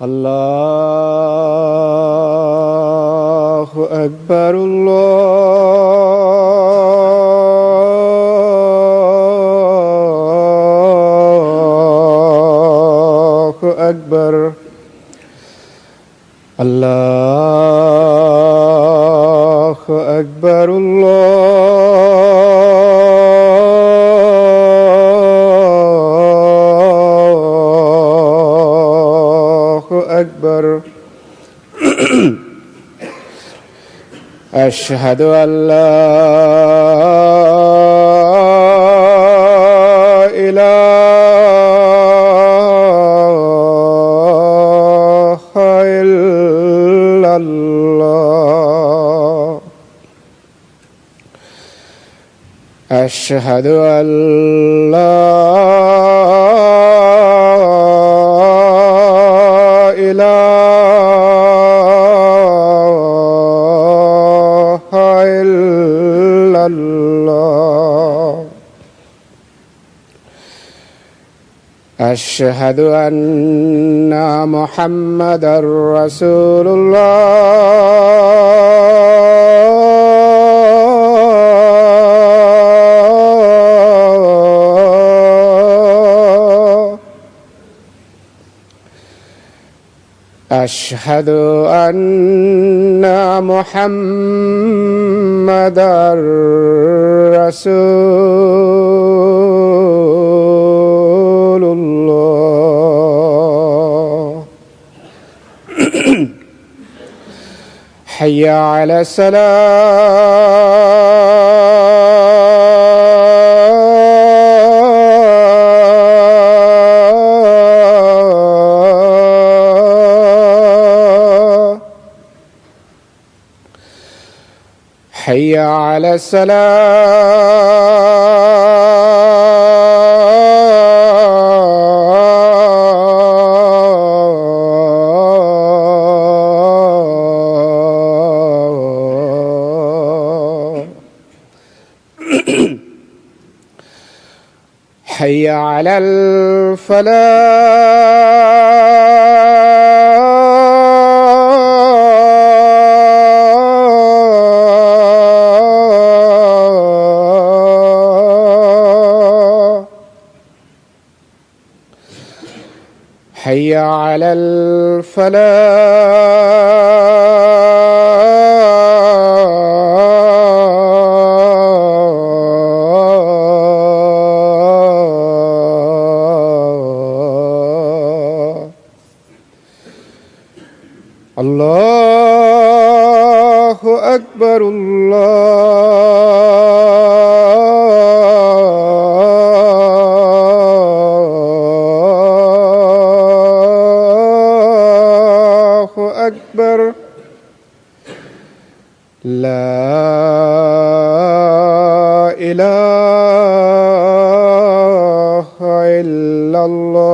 Allahu Akbar, Allahu Akbar, Allahu Akbar, أكبر. أشهد أن لا إله إلا الله. أشهد أن لا إله إلا الله. أشهد أن محمدًا رسول الله. أشهد أن محمدًا رسول الله. حي على الصلاة. حي على الصلاة. حي على الفلاح. حي على الفلاح. الله أكبر، الله أكبر. لا إله إلا الله.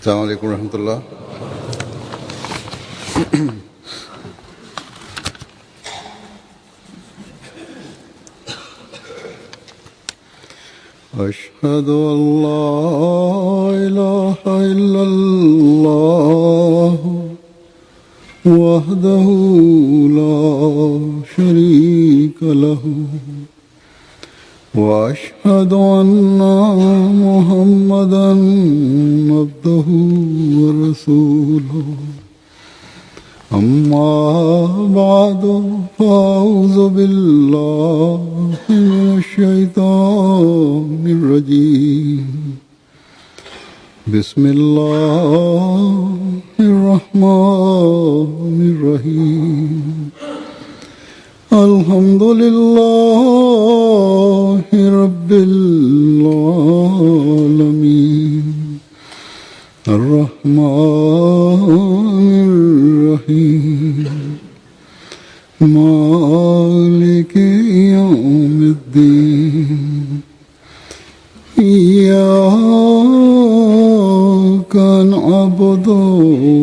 السلام عليكم ورحمة الله. أشهد أن لا إله إلا الله وحده لا شريك له وأشهد أن محمدا عبده ورسوله أما بعد فأعوذ بالله من الشيطان الرجيم بسم الله الرحمن الرحيم الحمد لله رب العالمين الرحمن الرحيم مالك يوم الدين إياك نعبد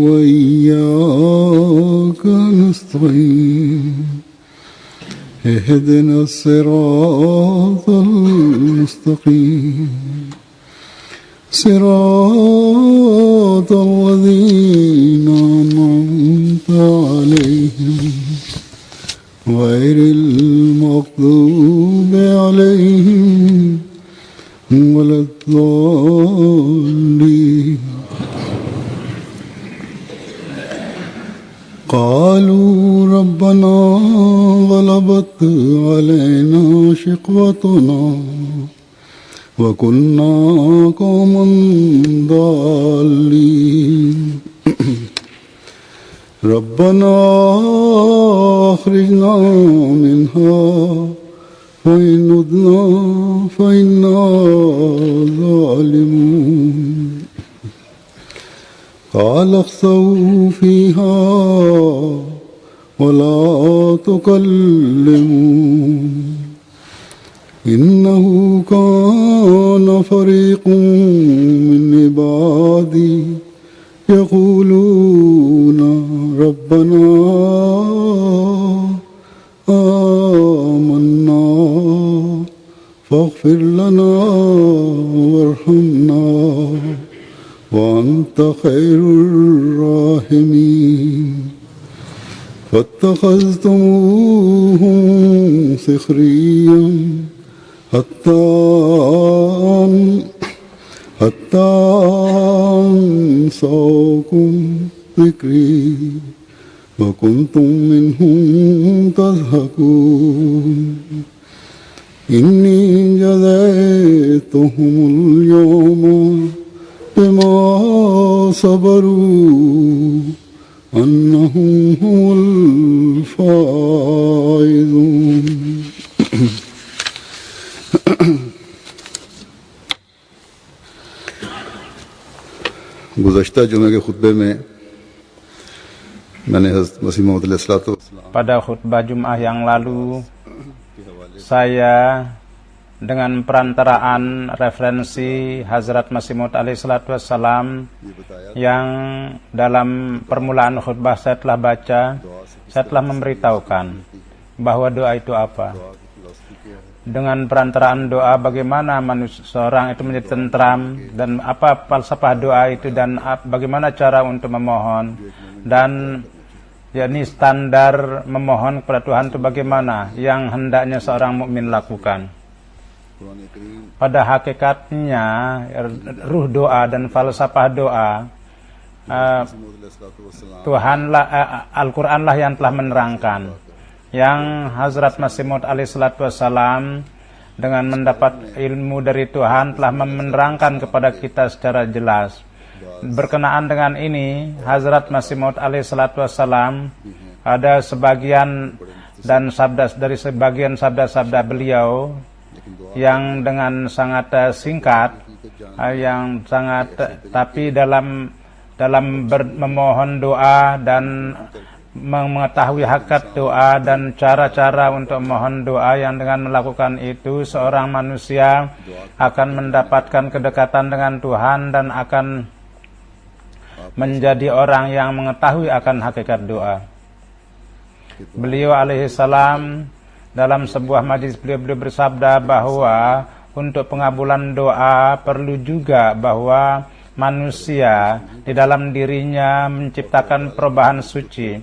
وإياك نستعين اهدنا الصراط المستقيم صراط الذين أنعمت عليهم غير المغضوب عليهم ولا الضالين قالوا ربنا غلبت علينا شقوتنا وكنا قوما ضالين ربنا أخرجنا منها فإن عدنا فإنا ظالمون قال اخسئوا فيها ولا تكلمون إنه كان فريق من عبادي يقولون ربنا آمنا فاغفر لنا وارحمنا وأنت خير الراحمين فاتخذتموهم سخريا حتى أنساكم ذكري وكنتم منهم تضحكون إني جزيتهم اليوم بما صبروا أنهم هم الفائزون गुज़श्ता जुमे के खुतबे में मैंने हज़रत मसीह मौऊद अलैहिस्सलाम pada khutbah Jum'ah yang lalu saya dengan perantaraan referensi Hazrat Masih Maud alaihissalam yang dalam permulaan khutbah saya telah baca, saya telah memberitahukan bahwa doa itu apa. Dengan perantaraan doa bagaimana manusia seorang itu menjadi tentram dan apa falsafah doa itu dan bagaimana cara untuk memohon dan yakni standar memohon kepada Tuhan itu bagaimana yang hendaknya seorang mukmin lakukan. Pada hakikatnya ruh doa dan falsafah doa Tuhanlah Al-Qur'anlah yang telah menerangkan, yang Hazrat Masih Maud alaihissalam dengan mendapat ilmu dari Tuhan telah menerangkan kepada kita secara jelas. Berkenaan dengan ini, Hazrat Masih Maud alaihissalam ada sebagian dan dari sebagian sabda-sabda beliau yang dengan sangat singkat, yang sangat tapi dalam memohon doa dan mengetahui hakikat doa dan cara-cara untuk memohon doa, yang dengan melakukan itu seorang manusia akan mendapatkan kedekatan dengan Tuhan dan akan menjadi orang yang mengetahui akan hakikat doa. Beliau alaihissalam dalam sebuah majlis beliau bersabda bahwa untuk pengabulan doa perlu juga bahwa manusia di dalam dirinya menciptakan perubahan suci.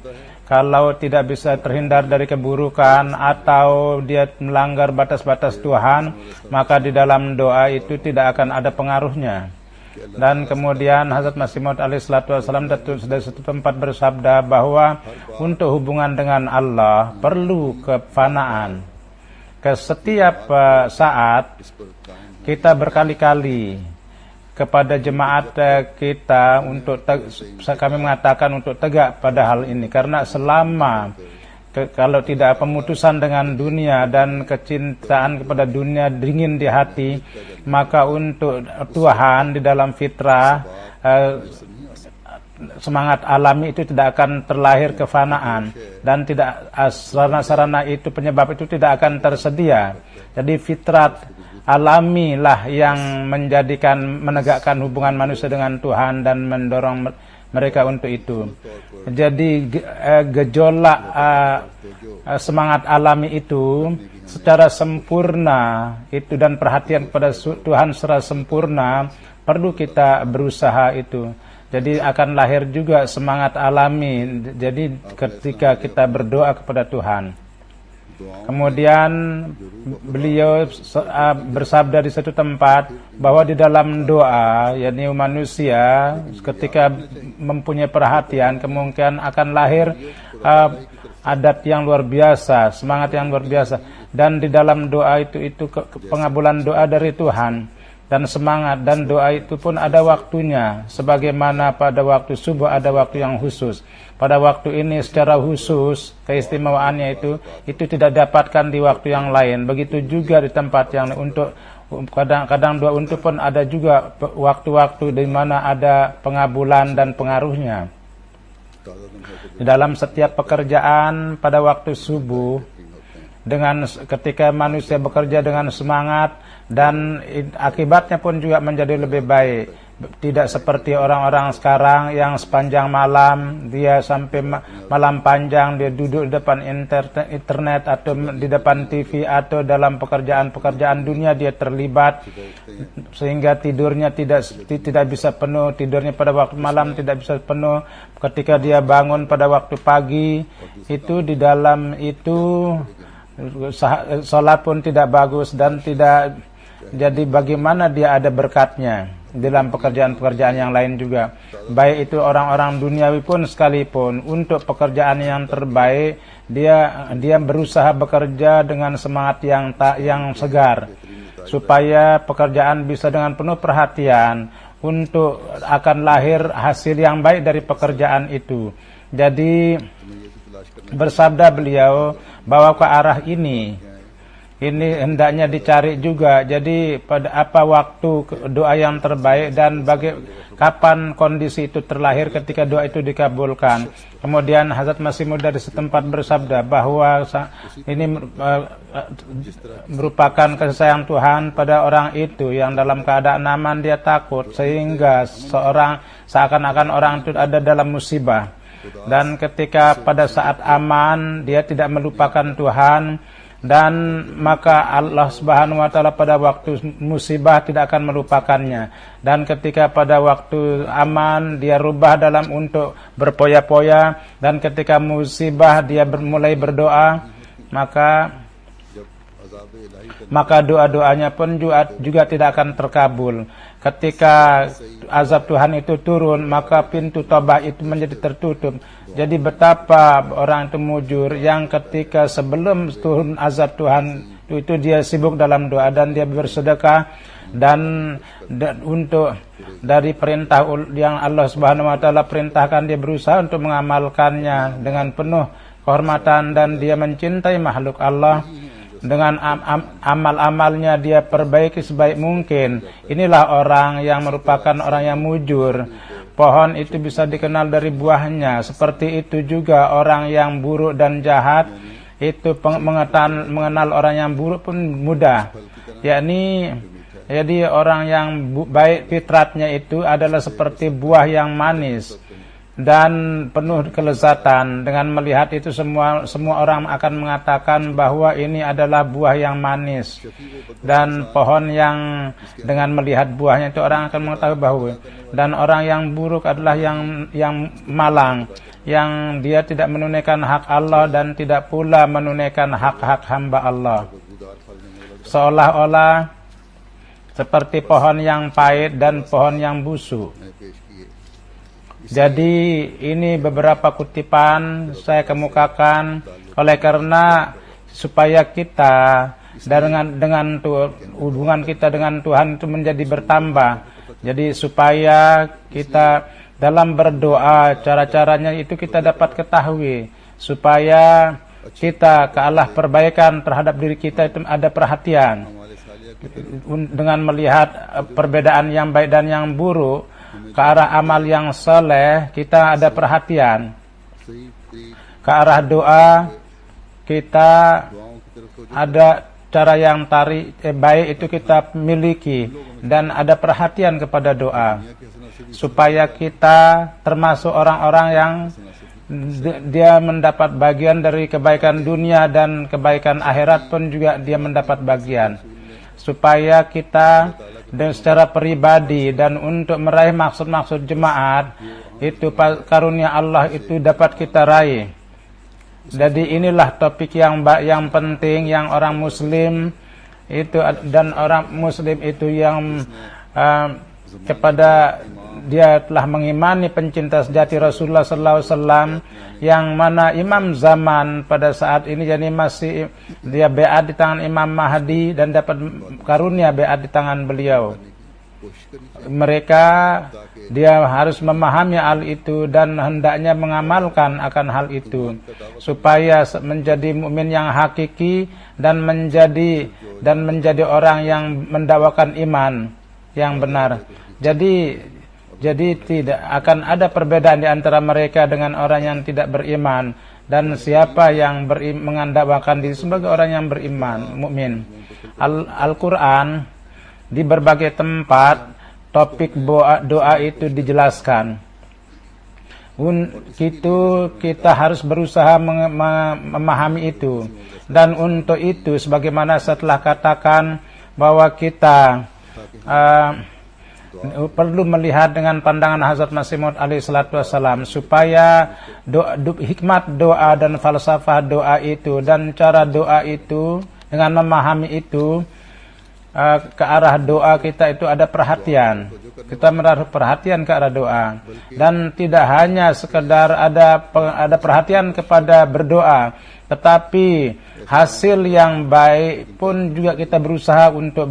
kalau tidak bisa terhindar dari keburukan atau dia melanggar batas-batas Tuhan, maka di dalam doa itu tidak akan ada pengaruhnya. Dan kemudian Hazrat Masih Maud alaihissalam dari satu tempat bersabda bahwa untuk hubungan dengan Allah perlu kefanaan. Ke setiap saat kita berkali-kali kepada jemaat kita untuk kami mengatakan untuk tegak pada hal ini, karena selama kalau tidak pemutusan dengan dunia dan kecintaan kepada dunia dingin di hati, maka untuk Tuhan di dalam fitrah semangat alami itu tidak akan terlahir kefanaan, dan tidak sarana-sarana itu penyebab itu tidak akan tersedia. Jadi fitrat alami lah yang menegakkan hubungan manusia dengan Tuhan dan mendorong mereka untuk itu. Jadi gejolak semangat alami itu secara sempurna itu, dan perhatian kepada Tuhan secara sempurna perlu kita berusaha itu. Jadi akan lahir juga semangat alami. Jadi ketika kita berdoa kepada Tuhan. Kemudian beliau bersabda di satu tempat bahwa di dalam doa, yakni manusia ketika mempunyai perhatian, kemungkinan akan lahir adat yang luar biasa, semangat yang luar biasa. Dan di dalam doa itu pengabulan doa dari Tuhan. Dan semangat dan doa itu pun ada waktunya, sebagaimana pada waktu subuh ada waktu yang khusus. Pada waktu ini secara khusus keistimewaannya itu tidak dapatkan di waktu yang lain. Begitu juga di tempat yang untuk kadang-kadang doa untuk pun ada juga waktu-waktu di mana ada pengabulan dan pengaruhnya. Di dalam setiap pekerjaan pada waktu subuh, ketika manusia bekerja dengan semangat, dan akibatnya pun juga menjadi lebih baik. Tidak seperti orang-orang sekarang yang sepanjang malam dia sampai malam panjang dia duduk di depan internet atau di depan TV atau dalam pekerjaan-pekerjaan dunia dia terlibat, sehingga tidurnya tidak bisa penuh, tidurnya pada waktu malam tidak bisa penuh. Ketika dia bangun pada waktu pagi itu di dalam itu salat pun tidak bagus dan tidak. Jadi bagaimana dia ada berkatnya dalam pekerjaan-pekerjaan yang lain juga. Baik itu orang-orang duniawi pun sekalipun, untuk pekerjaan yang terbaik dia berusaha bekerja dengan semangat yang segar, supaya pekerjaan bisa dengan penuh perhatian untuk akan lahir hasil yang baik dari pekerjaan itu. Jadi bersabda beliau bahwa ke arah ini hendaknya dicari juga. Jadi pada apa waktu doa yang terbaik dan kapan kondisi itu terlahir ketika doa itu dikabulkan. Kemudian Hazrat Masih Maud dari setempat bersabda bahwa ini merupakan kasih sayang Tuhan pada orang itu yang dalam keadaan aman dia takut, sehingga seakan-akan orang itu ada dalam musibah. Dan ketika pada saat aman dia tidak melupakan Tuhan, dan maka Allah Subhanahu wa taala pada waktu musibah tidak akan melupakannya. Dan ketika pada waktu aman dia rubah dalam untuk berpoya-poya, dan ketika musibah dia mulai berdoa, maka doa-doanya pun juga tidak akan terkabul. Ketika azab Tuhan itu turun, maka pintu tobat itu menjadi tertutup. Jadi betapa orang itu mujur yang ketika sebelum turun azab Tuhan itu dia sibuk dalam doa dan dia bersedekah, dan untuk dari perintah yang Allah Subhanahu wa taala perintahkan dia berusaha untuk mengamalkannya dengan penuh kehormatan, dan dia mencintai makhluk Allah. Dengan amal-amalnya dia perbaiki sebaik mungkin. Inilah orang yang merupakan orang yang mujur. Pohon itu bisa dikenal dari buahnya. Seperti itu juga orang yang buruk dan jahat itu mengenal orang yang buruk pun mudah. Jadi orang yang baik fitratnya itu adalah seperti buah yang manis dan penuh kelezatan. Dengan melihat itu semua orang akan mengatakan bahwa ini adalah buah yang manis. Dan pohon yang dengan melihat buahnya itu orang akan mengetahui bahwa, dan orang yang buruk adalah yang malang, yang dia tidak menunaikan hak Allah dan tidak pula menunaikan hak-hak hamba Allah. Seolah-olah seperti pohon yang pahit dan pohon yang busuk. Jadi ini beberapa kutipan saya kemukakan oleh karena supaya kita dengan hubungan kita dengan Tuhan itu menjadi bertambah. Jadi supaya kita dalam berdoa cara-caranya itu kita dapat ketahui, supaya kita ke Allah perbaikan terhadap diri kita itu ada perhatian. Dengan melihat perbedaan yang baik dan yang buruk ke arah amal yang soleh, kita ada perhatian. Ke arah doa kita ada cara yang baik itu kita miliki dan ada perhatian kepada doa, supaya kita termasuk orang-orang yang dia mendapat bagian dari kebaikan dunia dan kebaikan akhirat pun juga dia mendapat bagian. Supaya kita dan secara pribadi dan untuk meraih maksud-maksud jemaat itu karunia Allah itu dapat kita raih. Jadi inilah topik yang penting yang orang muslim itu dan orang muslim itu yang kepada dia telah mengimani pencinta sejati Rasulullah sallallahu alaihi wasallam, yang mana imam zaman pada saat ini jadi masih dia beat di tangan Imam Mahdi dan dapat karunia beat di tangan beliau. Mereka dia harus memahami hal itu dan hendaknya mengamalkan akan hal itu supaya menjadi mukmin yang hakiki dan menjadi orang yang mendakwakan iman yang benar. Jadi tidak akan ada perbedaan di antara mereka dengan orang yang tidak beriman, dan siapa yang mengandalkan diri sebagai orang yang beriman, mukmin. Al-Qur'an di berbagai tempat topik doa itu dijelaskan. Kita harus berusaha memahami itu, dan untuk itu sebagaimana setelah katakan bahwa kita perlu melihat dengan pandangan Hazrat Masih Maud alaihi salatu wassalam, supaya hikmat doa dan falsafah doa itu dan cara doa itu dengan memahami itu ke arah doa kita itu ada perhatian. Kita menaruh perhatian ke arah doa, dan tidak hanya sekedar ada perhatian kepada berdoa, tetapi hasil yang baik pun juga kita berusaha untuk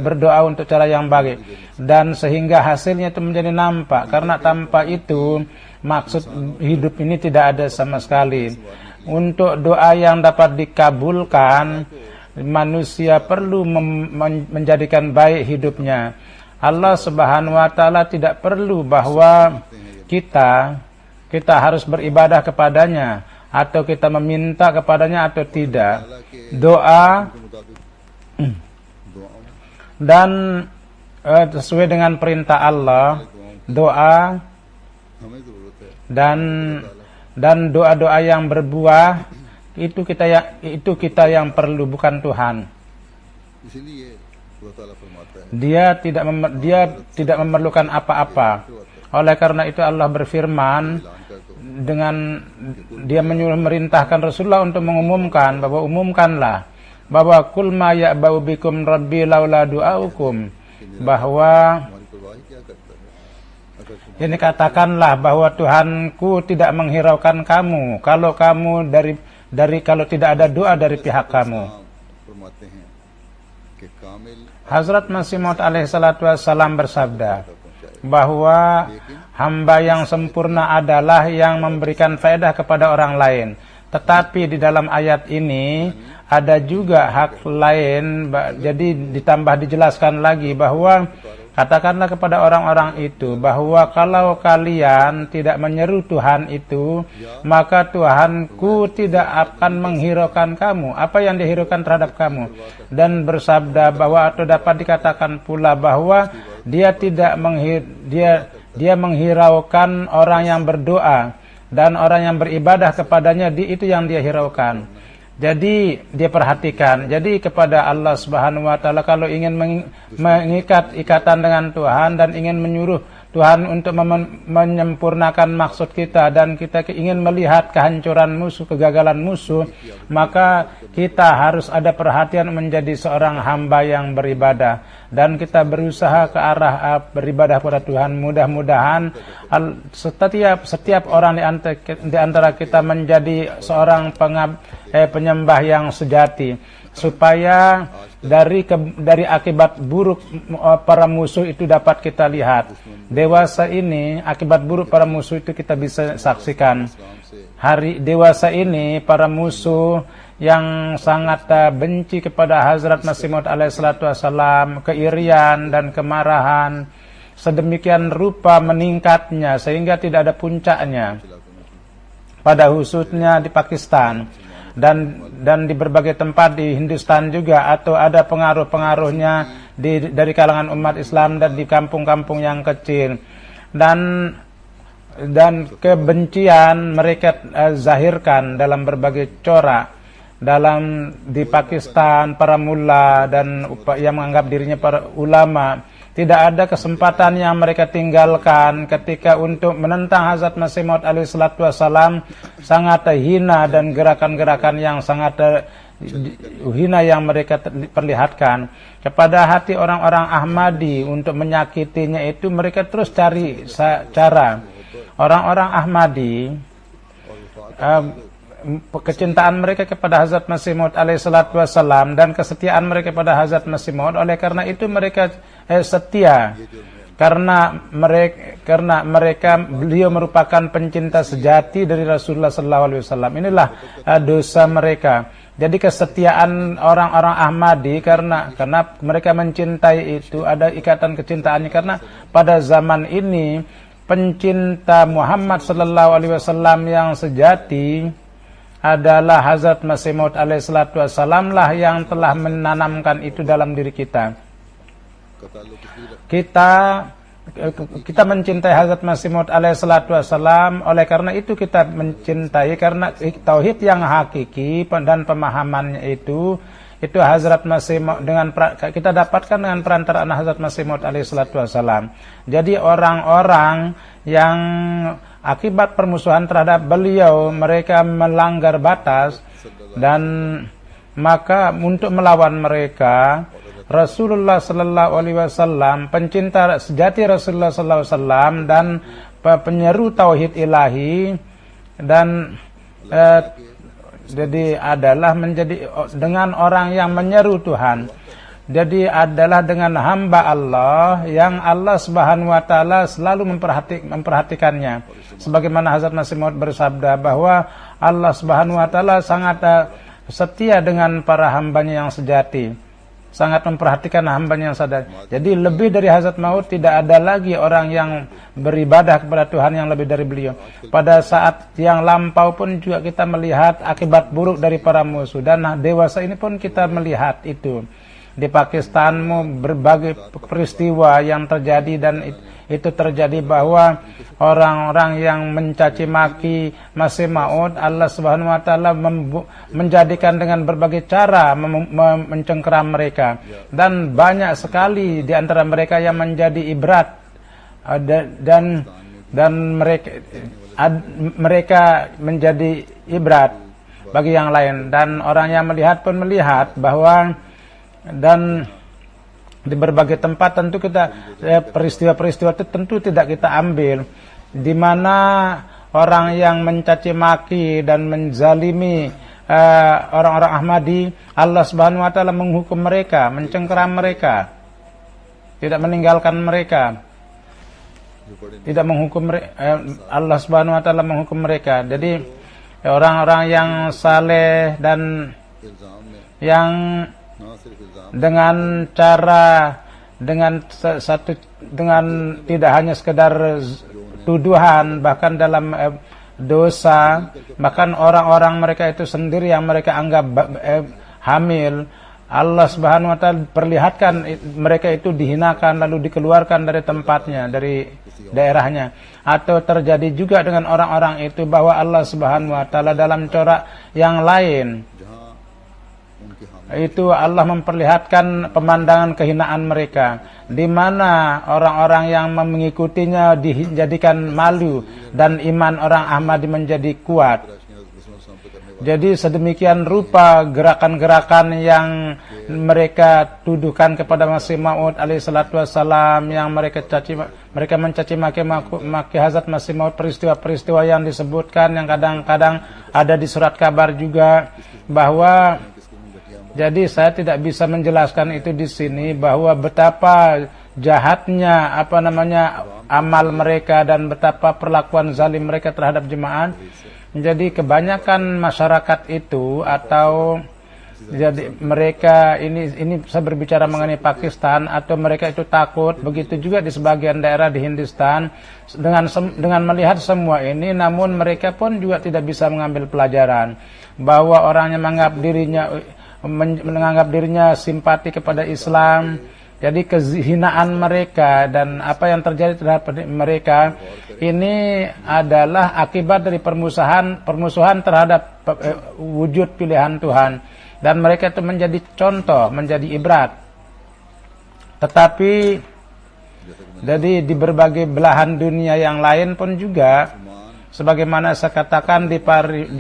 berdoa untuk cara yang baik, dan sehingga hasilnya itu menjadi nampak. Karena tanpa itu maksud hidup ini tidak ada sama sekali. Untuk doa yang dapat dikabulkan, manusia perlu menjadikan baik hidupnya. Allah Subhanahu wa taala tidak perlu bahwa kita harus beribadah kepadanya atau kita meminta kepadanya atau tidak. Doa dan sesuai dengan perintah Allah, doa dan doa-doa yang berbuah itu kita yang perlu, bukan Tuhan. Dia tidak memerlukan apa-apa. Oleh karena itu Allah berfirman dengan dia merintahkan Rasulullah untuk mengumumkan umumkanlah bahwa kul ma ya'ba'u bikum rabbi laula du'aukum, bahwa ini katakanlah bahwa Tuhanku tidak menghiraukan kamu kalau kalau tidak ada doa dari pihak kamu. Hazrat Masih Maud alaihi salatu wassalam bersabda bahwa hamba yang sempurna adalah yang memberikan faedah kepada orang lain. Tetapi di dalam ayat ini ada juga hak lain, jadi dijelaskan lagi bahwa katakanlah kepada orang-orang itu bahwa kalau kalian tidak menyeru Tuhan itu, maka Tuhanku tidak akan menghiraukan kamu apa yang dihiraukan terhadap kamu. Dan bersabda bahwa atau dapat dikatakan pula bahwa dia menghiraukan orang yang berdoa dan orang yang beribadah kepadanya, itu yang dia hiraukan. Jadi dia perhatikan. Jadi kepada Allah Subhanahu wa taala kalau ingin mengikat ikatan dengan Tuhan dan ingin menyuruh Tuhan untuk menyempurnakan maksud kita dan kita ingin melihat kehancuran musuh, kegagalan musuh, maka kita harus ada perhatian menjadi seorang hamba yang beribadah dan kita berusaha ke arah beribadah kepada Tuhan. Mudah-mudahan setiap orang di antara kita menjadi seorang penyembah yang sejati, supaya dari akibat buruk para musuh itu dapat kita lihat. Dewasa ini, akibat buruk para musuh itu kita bisa saksikan. Hari dewasa ini, para musuh yang sangat benci kepada Hazrat Masih Maud alaihissalatu wassalam, keirian dan kemarahan sedemikian rupa meningkatnya sehingga tidak ada puncaknya, pada khususnya di Pakistan dan di berbagai tempat di Hindustan juga, atau ada pengaruh-pengaruhnya dari kalangan umat Islam dan di kampung-kampung yang kecil, dan kebencian mereka zahirkan dalam berbagai corak. Di Pakistan, para mullah dan yang menganggap dirinya para ulama, tidak ada kesempatan yang mereka tinggalkan ketika untuk menentang Hazrat Masih Maud alaihissalatu wassalam. Sangat hina dan gerakan-gerakan yang sangat hina yang mereka perlihatkan kepada hati orang-orang Ahmadi untuk menyakitinya itu, mereka terus cari cara. Orang-orang Ahmadi, kecintaan mereka kepada Hazrat Masih Maud alaihissalatu wassalam dan kesetiaan mereka kepada Hazrat Masih Maud, oleh karena itu mereka setia karena mereka beliau merupakan pencinta sejati dari Rasulullah sallallahu alaihi wasallam. Inilah dosa mereka. Jadi kesetiaan orang-orang Ahmadi karena mereka mencintai itu, ada ikatan kecintaannya, karena pada zaman ini pencinta Muhammad sallallahu alaihi wasallam yang sejati adalah Hazrat Masih Maud alaihissalatu wassalam lah yang telah menanamkan itu dalam diri kita. Kita mencintai Hazrat Masih Maud alaihissalatu wassalam, oleh karena itu kita mencintai karena tauhid yang hakiki dan pemahamannya itu Hazrat Masih Maud kita dapatkan dengan perantaraan Hazrat Masih Maud alaihissalatu wassalam. Jadi orang-orang yang akibat permusuhan terhadap beliau, mereka melanggar batas, dan maka untuk melawan mereka, Rasulullah sallallahu alaihi wasallam, pencinta sejati Rasulullah sallallahu alaihi wasallam dan penyeru tauhid ilahi, dan jadi adalah menjadi dengan orang yang menyeru Tuhan. Jadi adalah dengan hamba Allah yang Allah Subhanahu wa taala selalu memperhatikannya. Sebagaimana Hazrat Masih Maud bersabda bahwa Allah Subhanahu wa taala sangat setia dengan para hambanya yang sejati. Sangat memperhatikan hambanya yang sadar. Jadi lebih dari Hazrat Maud tidak ada lagi orang yang beribadah kepada Tuhan yang lebih dari beliau. Pada saat yang lampau pun juga kita melihat akibat buruk dari para musuh, dan dewasa ini pun kita melihat itu. Di Pakistan berbagai peristiwa yang terjadi, dan itu terjadi bahwa orang-orang yang mencaci maki Masih Maud, Allah Subhanahu wa taala menjadikan dengan berbagai cara mencengkeram mereka, dan banyak sekali di antara mereka yang menjadi ibrat, dan mereka menjadi ibrat bagi yang lain, dan orang yang melihat pun melihat bahwa, dan di berbagai tempat tentu kita peristiwa-peristiwa itu tentu tidak kita ambil, di mana orang yang mencaci maki dan menzalimi orang-orang Ahmadi, Allah Subhanahu wa taala menghukum mereka, mencengkeram mereka, tidak meninggalkan mereka, tidak menghukum Allah Subhanahu wa taala menghukum mereka. Jadi orang-orang yang saleh dan yang dengan tidak hanya sekedar tuduhan, bahkan dalam dosa, bahkan orang-orang mereka itu sendiri yang mereka anggap hamil, Allah Subhanahu wa taala perlihatkan mereka itu dihinakan lalu dikeluarkan dari tempatnya, dari daerahnya. Atau terjadi juga dengan orang-orang itu bahwa Allah Subhanahu wa taala dalam corak yang lain itu Allah memperlihatkan pemandangan kehinaan mereka, di mana orang-orang yang mengikutinya dijadikan malu dan iman orang Ahmadi menjadi kuat. Jadi sedemikian rupa gerakan-gerakan yang mereka tuduhkan kepada Masih Maud alaihissalatu wassalam, yang mereka mencaci maki Hazrat Masih Maud, peristiwa-peristiwa yang disebutkan yang kadang-kadang ada di surat kabar juga, bahwa jadi saya tidak bisa menjelaskan itu di sini, bahwa betapa jahatnya amal mereka dan betapa perlakuan zalim mereka terhadap jemaah. Jadi kebanyakan masyarakat itu, atau jadi mereka ini saya berbicara mengenai Pakistan, atau mereka itu takut, begitu juga di sebagian daerah di Hindustan, dengan melihat semua ini, namun mereka pun juga tidak bisa mengambil pelajaran bahwa orang yang menganggap dirinya simpati kepada Islam. Jadi kehinaan mereka dan apa yang terjadi terhadap mereka ini adalah akibat dari permusuhan terhadap wujud pilihan Tuhan, dan mereka itu menjadi contoh, menjadi ibrat. Tetapi jadi di berbagai belahan dunia yang lain pun juga, sebagaimana saya katakan, di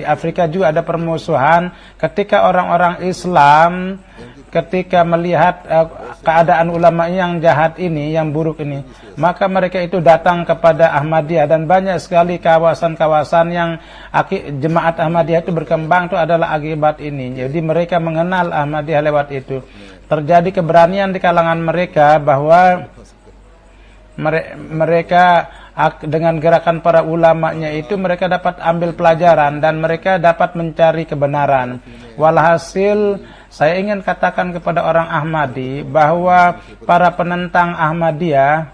Afrika juga ada permusuhan ketika orang-orang Islam ketika melihat keadaan ulama yang jahat ini, yang buruk ini, maka mereka itu datang kepada Ahmadiyah, dan banyak sekali kawasan-kawasan yang jemaat Ahmadiyah itu berkembang itu adalah akibat ini. Jadi mereka mengenal Ahmadiyah lewat itu. Terjadi keberanian di kalangan mereka bahwa mereka dengan gerakan para ulamanya itu mereka dapat ambil pelajaran dan mereka dapat mencari kebenaran. Walhasil saya ingin katakan kepada orang Ahmadi bahwa para penentang Ahmadiyah,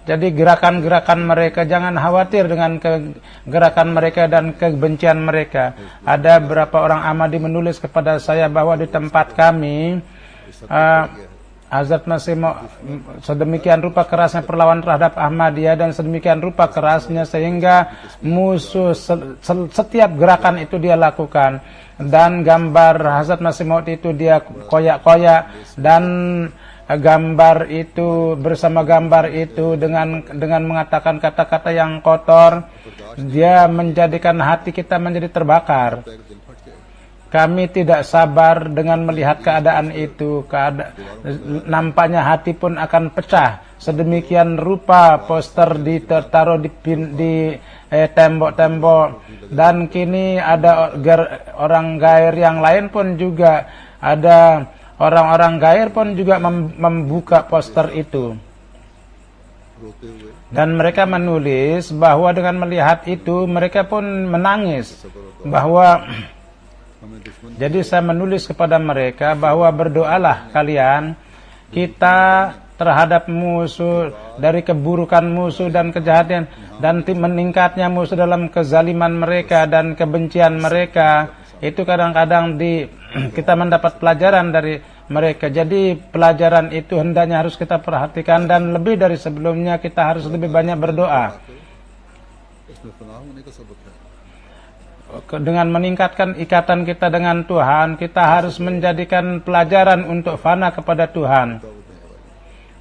jadi gerakan-gerakan mereka, jangan khawatir dengan gerakan mereka dan kebencian mereka. Ada beberapa orang Ahmadi menulis kepada saya bahwa di tempat kami Hazrat Masih Maud sedemikian rupa kerasnya perlawanan terhadap Ahmadiyah, dan sedemikian rupa kerasnya sehingga musuh setiap gerakan itu dia lakukan, dan gambar Hazrat Masih Maud itu dia koyak-koyak, dan gambar itu bersama gambar itu dengan mengatakan kata-kata yang kotor, dia menjadikan hati kita menjadi terbakar. Kami tidak sabar dengan melihat keadaan itu. Nampaknya hati pun akan pecah. Sedemikian rupa poster ditaruh di tembok-tembok. Dan kini ada orang gair yang lain pun juga, ada orang-orang gair pun juga membuka poster itu. Dan mereka menulis bahwa dengan melihat itu mereka pun menangis, bahwa jadi saya menulis kepada mereka bahwa berdoalah kalian kita terhadap musuh, dari keburukan musuh dan kejahatan, dan meningkatnya musuh dalam kezaliman mereka dan kebencian mereka. Itu kadang-kadang kita mendapat pelajaran dari mereka. Jadi pelajaran itu hendaknya harus kita perhatikan, dan lebih dari sebelumnya kita harus lebih banyak berdoa. Dengan meningkatkan ikatan kita dengan Tuhan, kita harus menjadikan pelajaran untuk fana kepada Tuhan.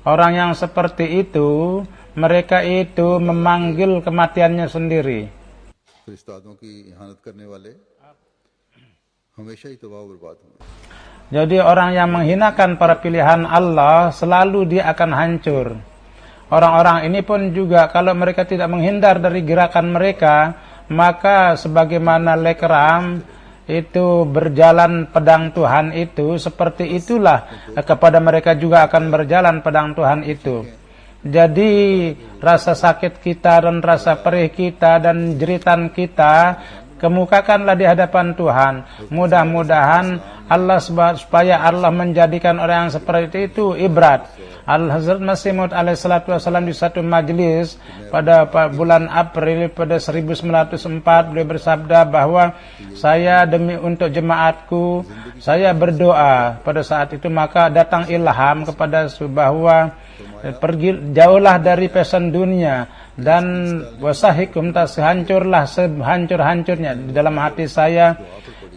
Orang yang seperti itu, mereka itu memanggil kematiannya sendiri. Jadi orang yang menghinakan para pilihan Allah, selalu dia akan hancur. Orang-orang ini pun juga kalau mereka tidak menghindar dari gerakan mereka, maka sebagaimana lekram itu berjalan pedang Tuhan itu, seperti itulah kepada mereka juga akan berjalan pedang Tuhan itu. Jadi rasa sakit kita dan rasa perih kita dan jeritan kita kemukakanlah di hadapan Tuhan. Mudah-mudahan Allah supaya Allah menjadikan orang yang seperti itu ibrat. Hazrat Masih Maud alaihissalatu wassalam di satu majlis pada bulan April pada 1904 beliau bersabda bahwa saya demi untuk jemaatku saya berdoa pada saat itu, maka datang ilham kepada bahwa pergi jauhlah dari fashion dunia, dan wasahikum hancurlah sehancur-hancurnya di dalam hati saya.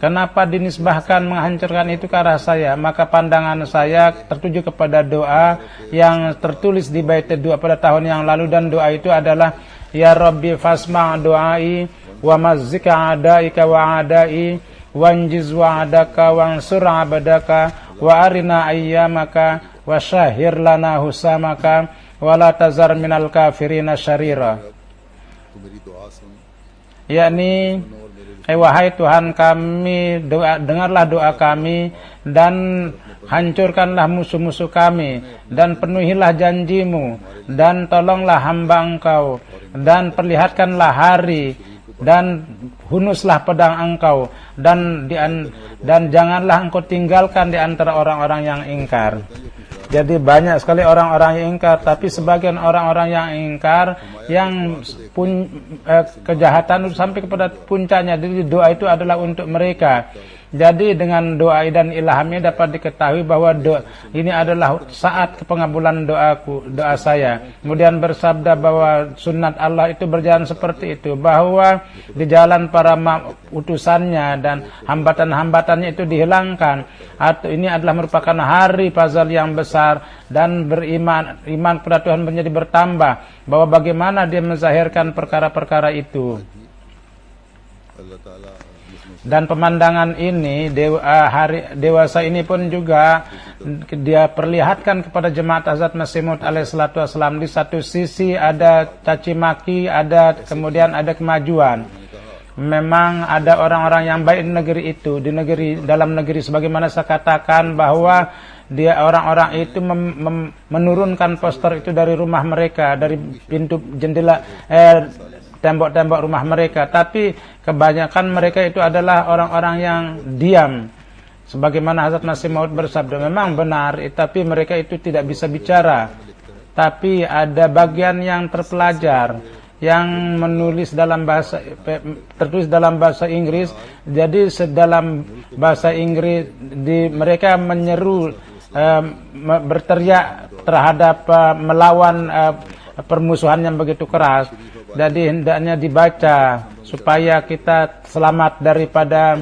Kenapa dinisbahkan menghancurkan itu ke arah saya? Maka pandangan saya tertuju kepada doa yang tertulis di bait doa pada tahun yang lalu, dan doa itu adalah ya Rabbi fasma' du'ai wa mazzika adaika wa adai wanjiz wa'adaka wansur abadaka wa arina ayyamaka wa syahir lana husamaka wa la tazar minal kafirina syarira. Yakni wahai Tuhan kami, dengarlah doa kami dan hancurkanlah musuh-musuh kami, dan penuhilah janjimu, dan tolonglah hamba engkau, dan perlihatkanlah hari, dan hunuslah pedang engkau, dan janganlah engkau tinggalkan di antara orang-orang yang ingkar. Jadi banyak sekali orang-orang yang ingkar, tapi sebagian orang-orang yang ingkar yang kejahatan sampai kepada puncaknya. Jadi doa itu adalah untuk mereka. Jadi dengan doa dan ilhamnya dapat diketahui bahwa doa ini adalah saat pengabulan doa saya. Kemudian bersabda bahwa sunat Allah itu berjalan seperti itu, bahwa di jalan para utusannya dan hambatan-hambatannya itu dihilangkan. Atau ini adalah merupakan hari fazal yang besar, dan iman kepada Tuhan menjadi bertambah, bahwa bagaimana dia menzahirkan perkara-perkara itu. Dan pemandangan ini hari dewasa ini pun juga dia perlihatkan kepada jemaat Hazrat Masih Maud alaihissalatu wassalam. Di satu sisi ada caci maki, kemudian ada kemajuan. Memang ada orang-orang yang baik di negeri itu, dalam negeri, sebagaimana saya katakan bahwa dia orang-orang itu menurunkan poster itu dari rumah mereka, dari pintu jendela tembok-tembok rumah mereka, tapi kebanyakan mereka itu adalah orang-orang yang diam. Sebagaimana Hazrat Masih Maud bersabda, memang benar, tapi mereka itu tidak bisa bicara. Tapi ada bagian yang terpelajar, yang tertulis dalam bahasa Inggris. Jadi dalam bahasa Inggris mereka menyeru, berteriak terhadap melawan permusuhan yang begitu keras. Jadi hendaknya dibaca supaya kita selamat daripada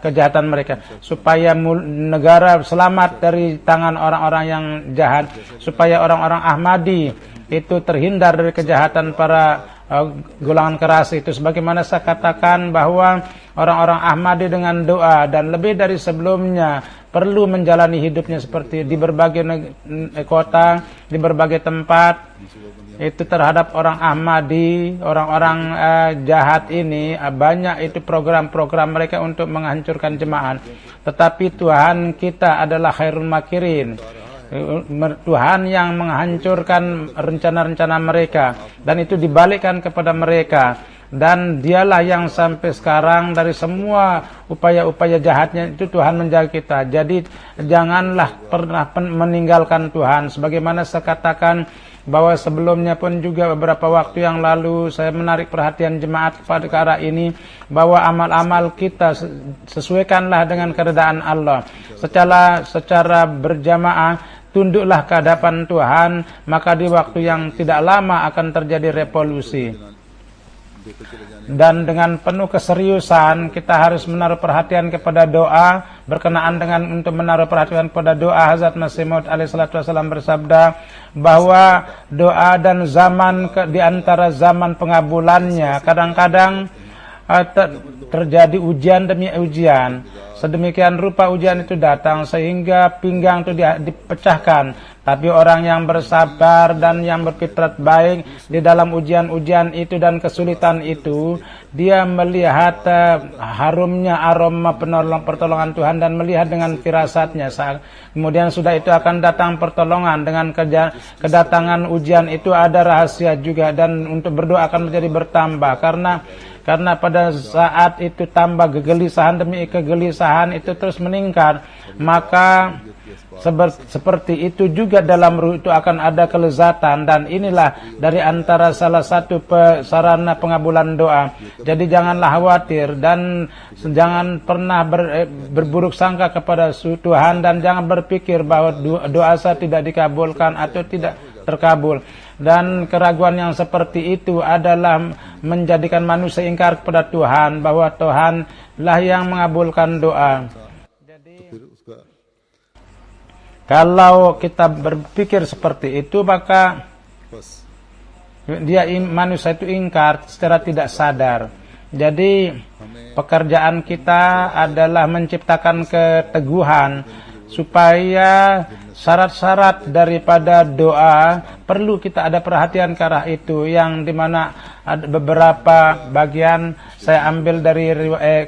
kejahatan mereka, supaya negara selamat dari tangan orang-orang yang jahat, supaya orang-orang Ahmadi itu terhindar dari kejahatan para golongan keras itu. Sebagaimana saya katakan bahwa orang-orang Ahmadi dengan doa dan lebih dari sebelumnya perlu menjalani hidupnya seperti di berbagai kota, di berbagai tempat. Itu terhadap orang Ahmadi, orang-orang jahat ini, banyak itu program-program mereka untuk menghancurkan jemaah. Tetapi Tuhan kita adalah khairul makirin. Tuhan yang menghancurkan rencana-rencana mereka, dan itu dibalikkan kepada mereka. Dan dialah yang sampai sekarang dari semua upaya-upaya jahatnya itu Tuhan menjaga kita. Jadi janganlah pernah meninggalkan Tuhan. Sebagaimana saya katakan bahwa sebelumnya pun juga beberapa waktu yang lalu saya menarik perhatian jemaat pada ke arah ini, bahwa amal-amal kita sesuaikanlah dengan keredaan Allah. Secara berjamaah tunduklah ke hadapan Tuhan, maka di waktu yang tidak lama akan terjadi revolusi. Dan dengan penuh keseriusan kita harus menaruh perhatian kepada doa. Berkenaan dengan untuk menaruh perhatian kepada doa, Hazrat Masih Maud alaihissalatu wassalam bersabda bahwa doa dan zaman di antara zaman pengabulannya kadang-kadang terjadi ujian demi ujian. Sedemikian rupa ujian itu datang sehingga pinggang itu dipecahkan. Tapi orang yang bersabar dan yang berfitrat baik di dalam ujian-ujian itu dan kesulitan itu, dia melihat harumnya aroma pertolongan Tuhan dan melihat dengan firasatnya. Kemudian sudah itu akan datang pertolongan. Dengan kedatangan ujian itu ada rahasia juga, dan untuk berdoa akan menjadi bertambah. Karena pada saat itu tambah kegelisahan demi kegelisahan itu terus meningkat, maka seperti itu juga dalam ruh itu akan ada kelezatan. Dan inilah dari antara salah satu sarana pengabulan doa. Jadi janganlah khawatir dan jangan pernah berburuk sangka kepada Tuhan, dan jangan berpikir bahwa doa saya tidak dikabulkan atau tidak terkabul. Dan keraguan yang seperti itu adalah menjadikan manusia ingkar kepada Tuhan, bahwa Tuhanlah yang mengabulkan doa. Kalau kita berpikir seperti itu, maka manusia itu ingkar secara tidak sadar. Jadi pekerjaan kita adalah menciptakan keteguhan supaya syarat-syarat daripada doa perlu kita ada perhatian ke arah itu, yang dimana ada beberapa bagian saya ambil dari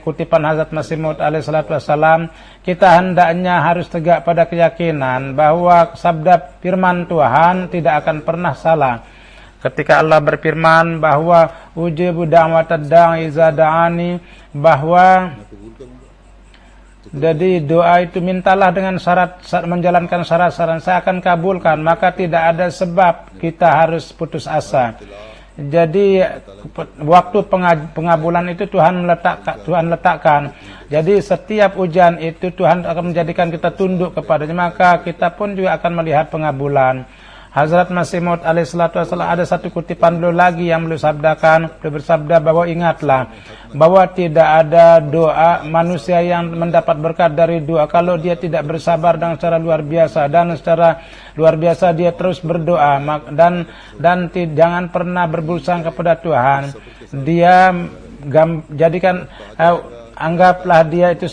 kutipan Hazrat Masih Maud alaihissalatu wassalam. Kita hendaknya harus tegak pada keyakinan bahwa sabda firman Tuhan tidak akan pernah salah. Ketika Allah berfirman bahwa ujibu da'watad da'i iza da'ani, bahwa jadi doa itu mintalah dengan syarat, menjalankan syarat-syarat, saya akan kabulkan, maka tidak ada sebab kita harus putus asa. Jadi waktu pengabulan itu Tuhan letakkan. Jadi setiap ujian itu Tuhan akan menjadikan kita tunduk kepadanya, maka kita pun juga akan melihat pengabulan. Hazrat Masih Maud alaihissalatu wassalam ada satu kutipan dulu lagi yang beliau sabdakan. Beliau bersabda bahwa ingatlah bahwa tidak ada doa manusia yang mendapat berkat dari doa kalau dia tidak bersabar dengan secara luar biasa, dan secara luar biasa dia terus berdoa, dan jangan pernah berbusang kepada Tuhan. Dia jadikan anggaplah dia itu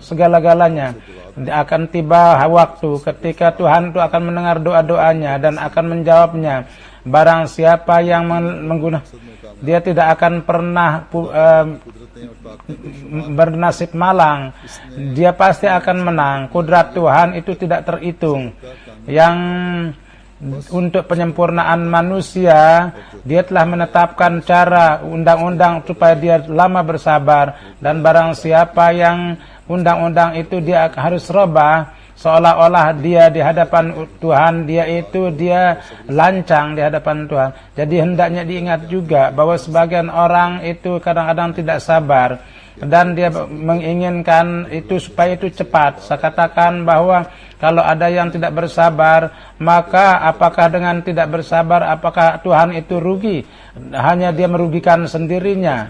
segala-galanya. Akan tiba waktu ketika Tuhan itu akan mendengar doa-doanya dan akan menjawabnya. Barang siapa yang menggunakan, dia tidak akan pernah bernasib malang. Dia pasti akan menang. Kudrat Tuhan itu tidak terhitung. Yang untuk penyempurnaan manusia, dia telah menetapkan cara undang-undang supaya dia lama bersabar, dan barang siapa yang undang-undang itu dia harus robah, seolah-olah dia di hadapan Tuhan, dia lancang di hadapan Tuhan. Jadi hendaknya diingat juga bahwa sebagian orang itu kadang-kadang tidak sabar, dan dia menginginkan itu supaya itu cepat. Saya katakan bahwa kalau ada yang tidak bersabar, maka apakah dengan tidak bersabar, apakah Tuhan itu rugi? Hanya dia merugikan sendirinya.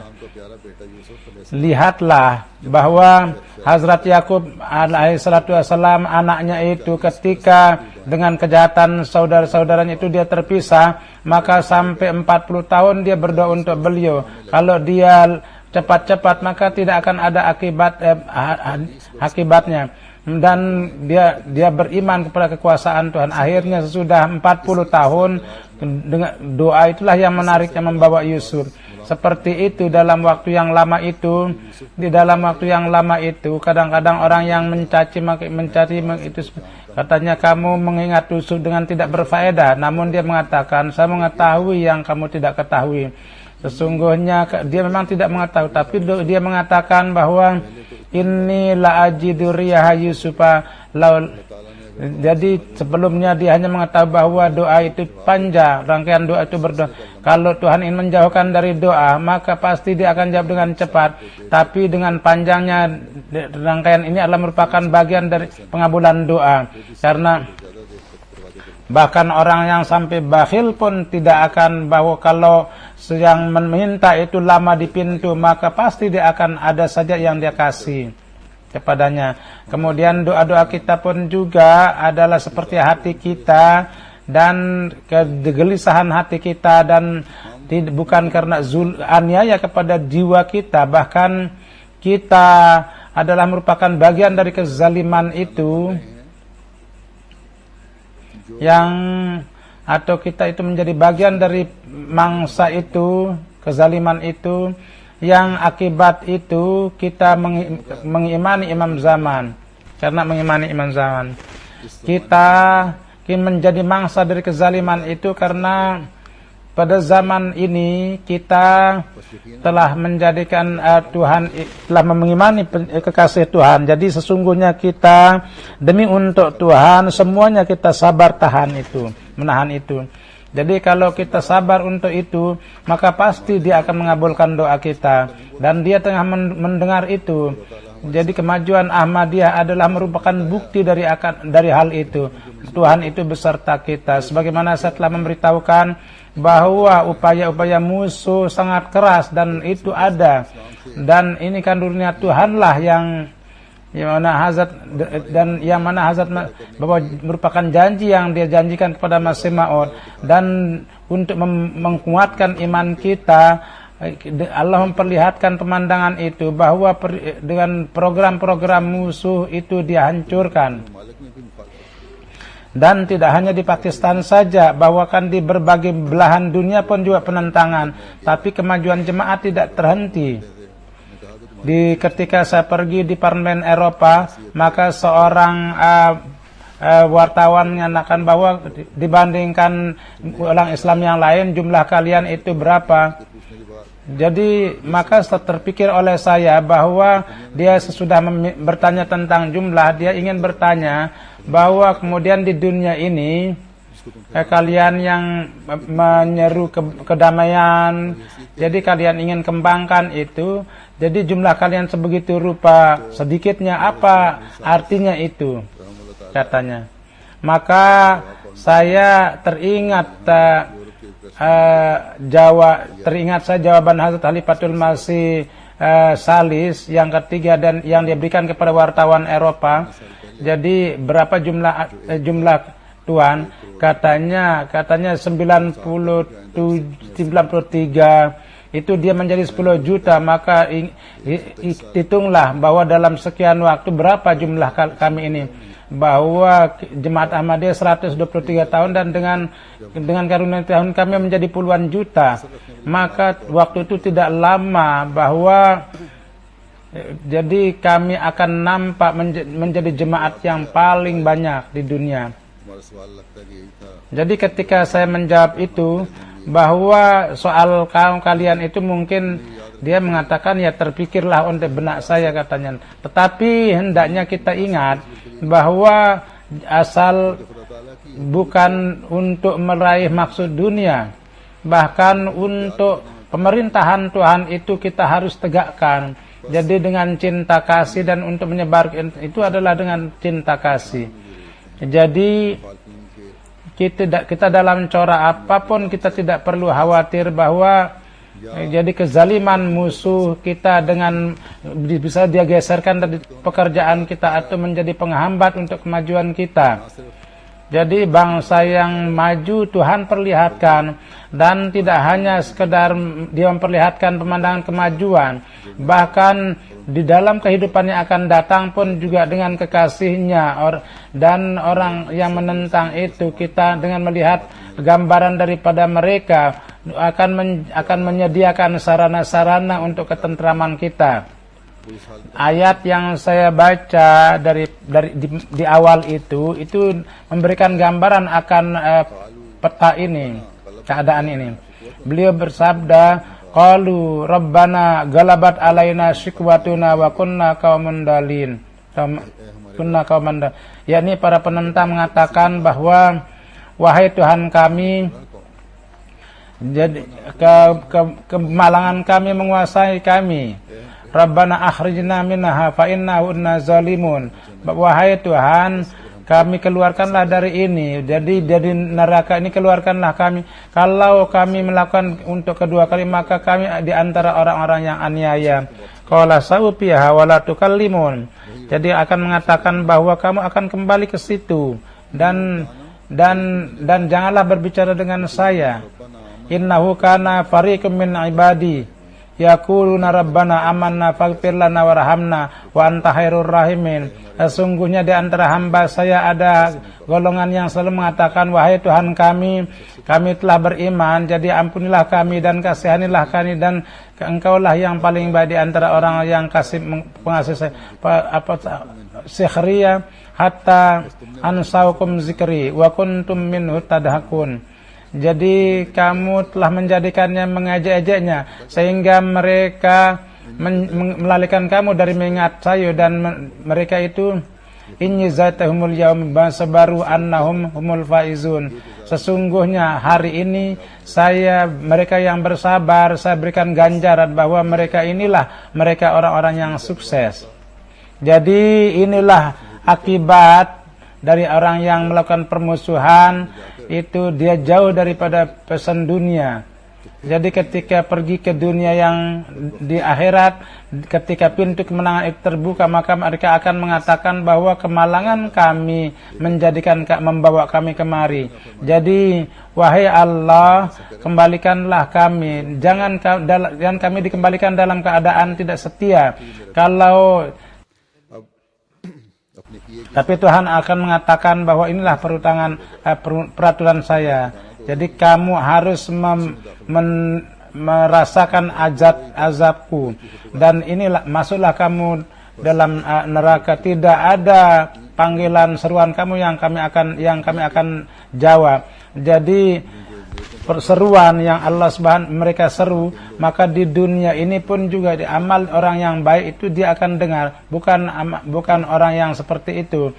Lihatlah bahwa Hazrat Yakub alaihissalatu wassalam, anaknya itu ketika dengan kejahatan saudara-saudaranya itu dia terpisah, maka sampai 40 tahun dia berdoa untuk beliau. Kalau dia cepat-cepat maka tidak akan ada akibatnya. Dan dia beriman kepada kekuasaan Tuhan. Akhirnya sesudah 40 tahun dengan doa itulah yang menariknya membawa Yusuf. Seperti itu dalam waktu yang lama itu, di dalam waktu yang lama itu kadang-kadang orang yang mencaci itu katanya kamu mengingat Yusuf dengan tidak berfaedah, namun dia mengatakan saya mengetahui yang kamu tidak ketahui. Sesungguhnya dia memang tidak mengetahui, tapi dia mengatakan bahwa inni la ajidu riyaha Yusufa laul. Jadi sebelumnya dia hanya mengetahui bahwa doa itu panjang, rangkaian doa itu berdoa. Kalau Tuhan ingin menjauhkan dari doa, maka pasti dia akan jawab dengan cepat. Tapi dengan panjangnya rangkaian ini adalah merupakan bagian dari pengabulan doa. Karena bahkan orang yang sampai bakhil pun tidak akan, bahwa kalau yang meminta itu lama di pintu, maka pasti dia akan ada saja yang dia kasih kepadanya. Kemudian doa-doa kita pun juga adalah seperti hati kita dan kegelisahan hati kita, dan bukan karena aniaya kepada jiwa kita, bahkan kita adalah merupakan bagian dari kezaliman itu yang, atau kita itu menjadi bagian dari mangsa itu, kezaliman itu, yang akibat itu kita mengimani imam zaman. Karena mengimani imam zaman, kita menjadi mangsa dari kezaliman itu, karena pada zaman ini kita telah menjadikan Tuhan, telah mengimani kekasih Tuhan. Jadi sesungguhnya kita demi untuk Tuhan semuanya kita sabar tahan itu, menahan itu. Jadi kalau kita sabar untuk itu, maka pasti dia akan mengabulkan doa kita, dan dia tengah mendengar itu. Jadi kemajuan Ahmadiyah adalah merupakan bukti dari hal itu. Tuhan itu beserta kita. Sebagaimana saya telah memberitahukan bahwa upaya-upaya musuh sangat keras dan itu ada. Dan ini karunia Tuhanlah yang mana Hazrat dan yang mana Hazrat bahwa merupakan janji yang dia janjikan kepada Masih Maud, dan untuk menguatkan iman kita Allah memperlihatkan pemandangan itu bahwa dengan program-program musuh itu dia hancurkan. Dan tidak hanya di Pakistan saja, bahwa kan di berbagai belahan dunia pun juga penentangan, tapi kemajuan jemaat tidak terhenti. Ketika saya pergi di Parlemen Eropa, maka seorang wartawan menyatakan bahwa dibandingkan orang Islam yang lain, jumlah kalian itu berapa. Jadi maka terpikir oleh saya bahwa dia sesudah bertanya tentang jumlah, dia ingin bertanya bahwa kemudian di dunia ini kalian yang menyeru kedamaian, jadi kalian ingin kembangkan itu, jadi jumlah kalian sebegitu rupa sedikitnya, apa artinya itu, katanya. Maka saya teringat saya jawaban Hazrat Khalifatul Masih Salis yang ketiga dan yang diberikan kepada wartawan Eropa. Jadi berapa jumlah Tuan? Katanya 93 itu dia menjadi 10 juta, maka hitunglah bahwa dalam sekian waktu berapa jumlah kami ini, bahwa Jemaat Ahmadiyah 123 tahun dan dengan karunia tahun kami menjadi puluhan juta. Maka waktu itu tidak lama bahwa jadi kami akan nampak menjadi jemaat yang paling banyak di dunia. Jadi ketika saya menjawab itu bahwa soal kaum kalian itu, mungkin dia mengatakan ya terpikirlah untuk benak saya, katanya. Tetapi hendaknya kita ingat bahwa asal bukan untuk meraih maksud dunia, bahkan untuk pemerintahan Tuhan itu kita harus tegakkan. Jadi dengan cinta kasih, dan untuk menyebarkan itu adalah dengan cinta kasih. Jadi kita dalam cara apapun kita tidak perlu khawatir bahwa jadi kezaliman musuh kita dengan bisa dia geserkan dari pekerjaan kita atau menjadi penghambat untuk kemajuan kita. Jadi bangsa yang maju Tuhan perlihatkan, dan tidak hanya sekedar dia memperlihatkan pemandangan kemajuan, bahkan di dalam kehidupan yang akan datang pun juga dengan kekasihnya dan orang yang menentang itu, kita dengan melihat gambaran daripada mereka akan menyediakan sarana-sarana untuk ketentraman kita. Ayat yang saya baca di awal itu memberikan gambaran akan peta ini, keadaan ini. Beliau bersabda, qalu rabbana galabat alaina shikwatuna wa kunna qauman dalin. Yakni para penentang mengatakan bahwa wahai Tuhan kami, jadi kemalangan kami menguasai kami. Rabbana akhrijna minha fa inna kunna zalimun. Wahai Tuhan, kami keluarkanlah dari ini. Jadi dari neraka ini keluarkanlah kami. Kalau kami melakukan untuk kedua kali, maka kami di antara orang-orang yang aniaya. Qala sa'ufiha wa la tukallimun. Jadi akan mengatakan bahwa kamu akan kembali ke situ dan janganlah berbicara dengan saya. Innahu kana fariqum min ibadi yaquluna rabbana amanna faghfir lana warhamna wa anta khairur rahimin. Sesungguhnya di antara hamba saya ada golongan yang selalu mengatakan, wahai Tuhan kami telah beriman, jadi ampunilah kami dan kasihanilah kami, dan Engkaulah yang paling baik di antara orang yang pengasih saya. Sikhriya hatta ansaukum zikri wa kuntum minhu tadhakun. Jadi kamu telah menjadikannya mengejek-ejeknya sehingga mereka melalikan kamu dari mengingat saya, dan mereka itu inni zaitahumul yaum basabaru annahum humul faizun. Sesungguhnya hari ini mereka yang bersabar, saya berikan ganjaran bahwa mereka orang-orang yang sukses. Jadi inilah akibat dari orang yang melakukan permusuhan, itu dia jauh daripada pesan dunia. Jadi ketika pergi ke dunia yang di akhirat, ketika pintu kemenangan itu terbuka, maka mereka akan mengatakan bahwa kemalangan kami membawa kami kemari. Jadi wahai Allah, kembalikanlah kami, jangan kami dikembalikan dalam keadaan tidak setia. Tapi Tuhan akan mengatakan bahwa inilah peraturan saya. Jadi kamu harus merasakan azabku, dan inilah masuklah kamu dalam neraka. Tidak ada panggilan seruan kamu yang kami akan jawab. Jadi perseruan yang Allah mereka seru, maka di dunia ini pun juga di amal orang yang baik itu dia akan dengar, bukan orang yang seperti itu.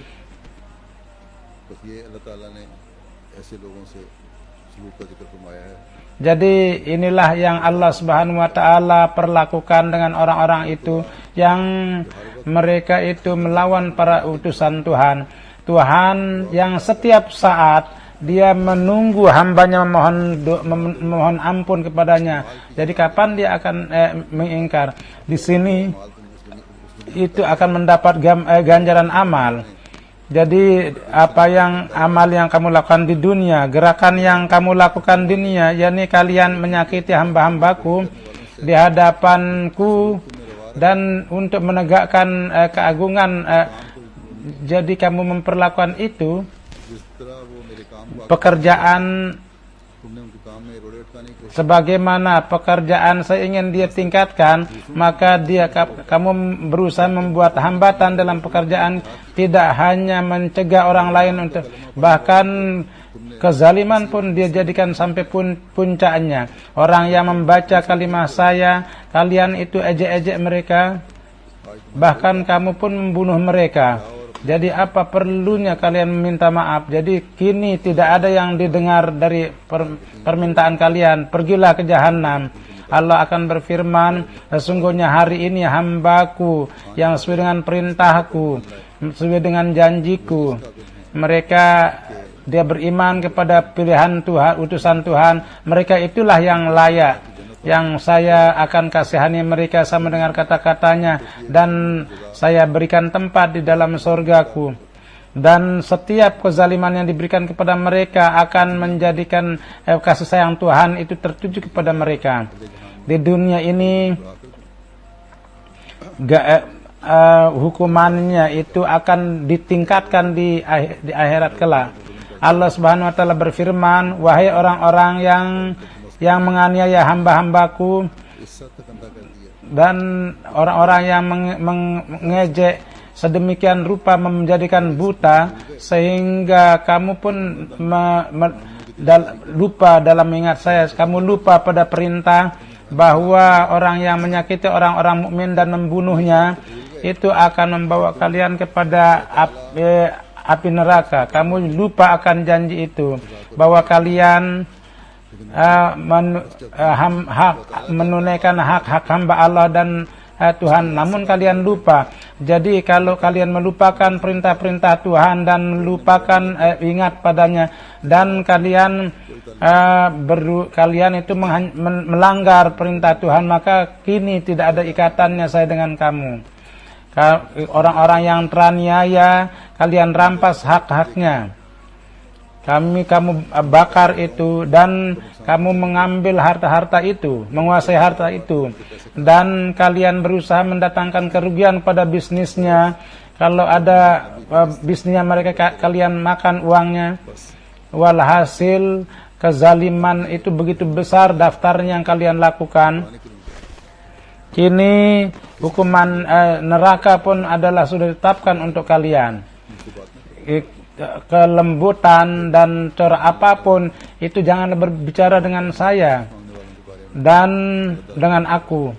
Jadi inilah yang Allah Subhanahu wa taala perlakukan dengan orang-orang itu yang mereka itu melawan para utusan Tuhan. Tuhan yang setiap saat dia menunggu hambanya memohon ampun kepadanya. Jadi kapan dia akan mengingkar? Di sini itu akan mendapat ganjaran amal. Jadi apa yang amal yang kamu lakukan di dunia, gerakan yang kamu lakukan di dunia, yakni kalian menyakiti hamba-hambaku di hadapanku dan untuk menegakkan keagungan, jadi kamu memperlakukan itu pekerjaan sebagaimana pekerjaan saya ingin dia tingkatkan, maka kamu berusaha membuat hambatan dalam pekerjaan, tidak hanya mencegah orang lain untuk, bahkan kezaliman pun dia jadikan sampai puncaknya. Orang yang membaca kalimat saya, kalian itu ejek-ejek mereka, bahkan kamu pun membunuh mereka. Jadi apa perlunya kalian meminta maaf? Jadi kini tidak ada yang didengar dari permintaan kalian. Pergilah ke jahanam. Allah akan berfirman, sesungguhnya hari ini hambaku yang sesuai dengan perintahku, sesuai dengan janjiku, dia beriman kepada pilihan Tuhan, utusan Tuhan, mereka itulah yang layak, yang saya akan kasihani mereka sama dengan kata-katanya, dan saya berikan tempat di dalam surgaku. Dan setiap kezaliman yang diberikan kepada mereka akan menjadikan kasih sayang Tuhan itu tertuju kepada mereka. Di dunia ini hukumannya itu akan ditingkatkan di akhirat kelak. Allah Subhanahu wa taala berfirman, wahai orang-orang yang menganiaya hamba-hambaku dan orang-orang yang mengejek sedemikian rupa, menjadikan buta sehingga kamu pun lupa dalam mengingat saya, kamu lupa pada perintah bahwa orang yang menyakiti orang-orang mukmin dan membunuhnya itu akan membawa kalian kepada api neraka. Kamu lupa akan janji itu, bahwa kalian menunaikan hak-hak hamba Allah dan Tuhan, namun kalian lupa. Jadi kalau kalian melupakan perintah-perintah Tuhan dan melupakan ingat padanya, dan kalian itu melanggar perintah Tuhan, maka kini tidak ada ikatannya saya dengan kamu. Orang-orang yang teraniaya, kalian rampas hak-haknya. Kamu bakar itu, dan kamu mengambil harta-harta itu, menguasai harta itu, dan kalian berusaha mendatangkan kerugian pada bisnisnya. Kalau ada bisnisnya mereka, kalian makan uangnya. Walhasil kezaliman itu begitu besar daftarnya yang kalian lakukan. Kini hukuman neraka pun sudah ditetapkan untuk kalian. Kelembutan dan cara apapun itu jangan berbicara dengan saya dan dengan aku.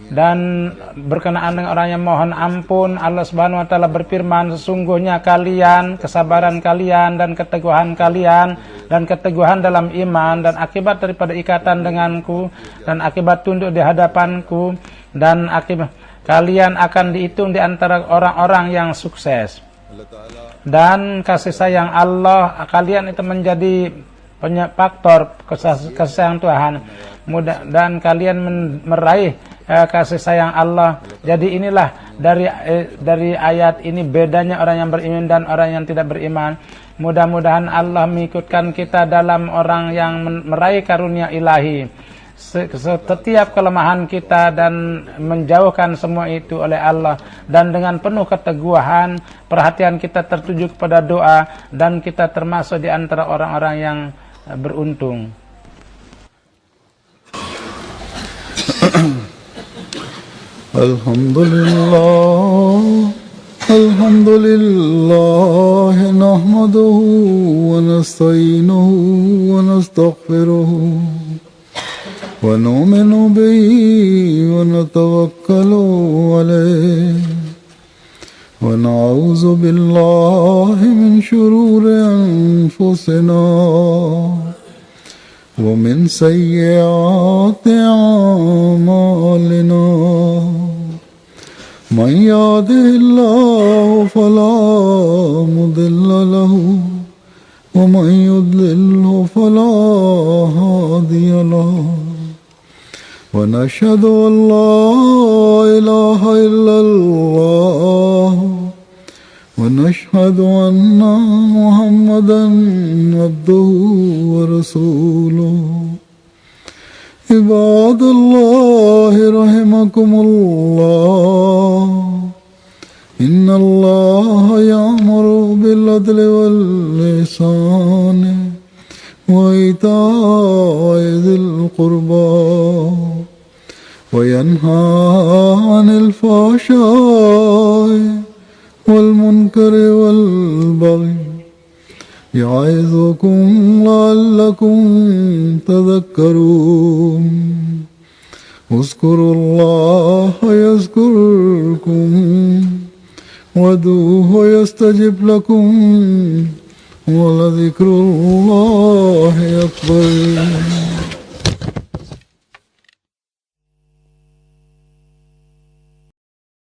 Dan berkenaan dengan orang yang mohon ampun, Allah Subhanahu wa taala berfirman, sesungguhnya kalian, kesabaran kalian dan keteguhan kalian dan keteguhan dalam iman dan akibat daripada ikatan denganku dan akibat tunduk di hadapanku, dan akibat kalian akan dihitung di antara orang-orang yang sukses. Dan kasih sayang Allah, kalian itu menjadi faktor kasih sayang Tuhan. Dan kalian meraih kasih sayang Allah. Jadi inilah dari ayat ini bedanya orang yang beriman dan orang yang tidak beriman. Mudah-mudahan Allah mengikutkan kita dalam orang yang meraih karunia ilahi. Setiap kelemahan kita dan menjauhkan semua itu oleh Allah. Dan dengan penuh keteguhan, perhatian kita tertuju kepada doa. Dan kita termasuk di antara orang-orang yang beruntung. Alhamdulillah nahmaduhu wa nasta'inuhu wa nastaghfiruhu wa nu'minu bihi wa natawakkalu alayhi wa na'udzu billahi min shururi anfusina wa min sayyiati a'malina. من يهده الله فلا مضل له ومن يضلله فلا هادي له ونشهد أن لا إله إلا الله ونشهد أن محمدا عبده ورسوله. عباد الله رحمكم الله إن الله يأمر بالعدل والإحسان وإيتاء ذي القربى وينهى عن الفحشاء والمنكر والبغي يعظكم لعلكم تذكرون. اذكروا الله يذكركم وادعوه يستجب لكم ولذكر الله أكبر.